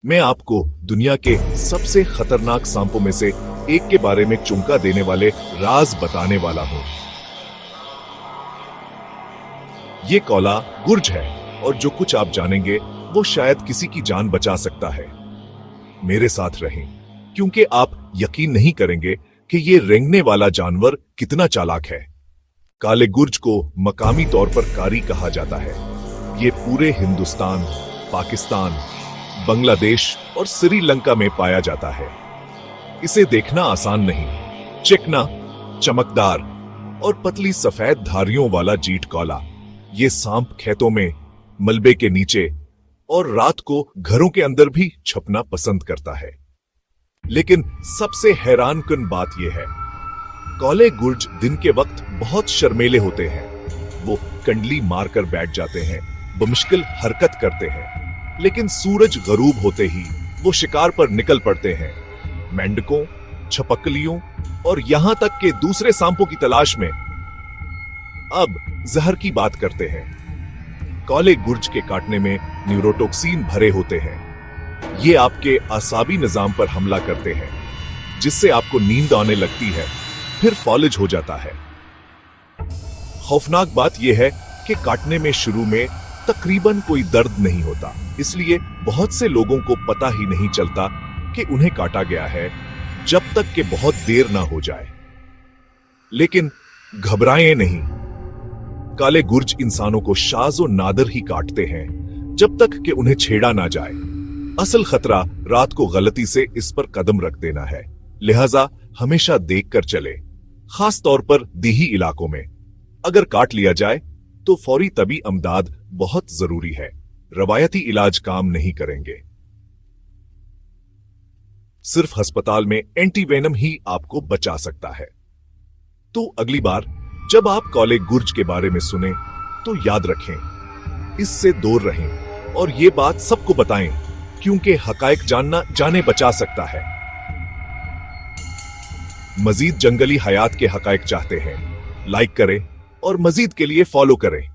मैं आपको दुनिया के सबसे खतरनाक सांपों में से एक के बारे में चौंका देने वाले राज बताने वाला हूं। ये कौला गुर्ज है और जो कुछ आप जानेंगे वो शायद किसी की जान बचा सकता है। मेरे साथ रहें क्योंकि आप यकीन नहीं करेंगे कि ये रेंगने वाला जानवर कितना चालाक है। काले गुर्ज को मकामी तौर पर कारी कहा जाता है। ये पूरे हिंदुस्तान, पाकिस्तान, बांग्लादेश और श्रीलंका में पाया जाता है। इसे देखना आसान नहीं। चिकना, चमकदार और पतली सफेद धारियों वाला जीट कौला। ये सांप खेतों में, मलबे के नीचे और रात को घरों के अंदर भी छपना पसंद करता है। लेकिन सबसे हैरानकुन बात यह है, कौले गुर्ज दिन के वक्त बहुत शर्मीले होते हैं। वो कंडली मारकर बैठ जाते हैं, बमुश्किल हरकत करते हैं, लेकिन सूरज गरूब होते ही वो शिकार पर निकल पड़ते हैं। मेंढकों, छपकलियों और यहां तक के दूसरे सांपों की तलाश में। अब जहर की बात करते हैं। कौले गुर्ज के काटने में न्यूरोटॉक्सिन भरे होते हैं। ये आपके आसाबी निजाम पर हमला करते हैं, जिससे आपको नींद आने लगती है, फिर फॉलिज हो जाता है। खौफनाक बात यह है कि काटने में शुरू में तकरीबन कोई दर्द नहीं होता, इसलिए बहुत से लोगों को पता ही नहीं चलता कि उन्हें काटा गया है, जब तक कि बहुत देर ना हो जाए। लेकिन घबराएं नहीं, काले गुर्ज इंसानों को शाज़ और नादर ही काटते हैं, जब तक कि उन्हें छेड़ा ना जाए। असल खतरा रात को गलती से इस पर कदम रख देना है, लिहाजा हमेशा देखकर चले, खास तौर पर दीही इलाकों में। अगर काट लिया जाए तो फौरी तबी अमदाद बहुत जरूरी है। रवायती इलाज काम नहीं करेंगे। सिर्फ अस्पताल में एंटीवेनम ही आपको बचा सकता है। तो अगली बार जब आप कौले गुर्ज के बारे में सुने तो याद रखें, इससे दूर रहें और ये बात सबको बताएं, क्योंकि हकायक जानना जाने बचा सकता है। मजीद जंगली हयात के हकायक चाहते हैं? लाइक करें और मजीद के लिए फॉलो करें।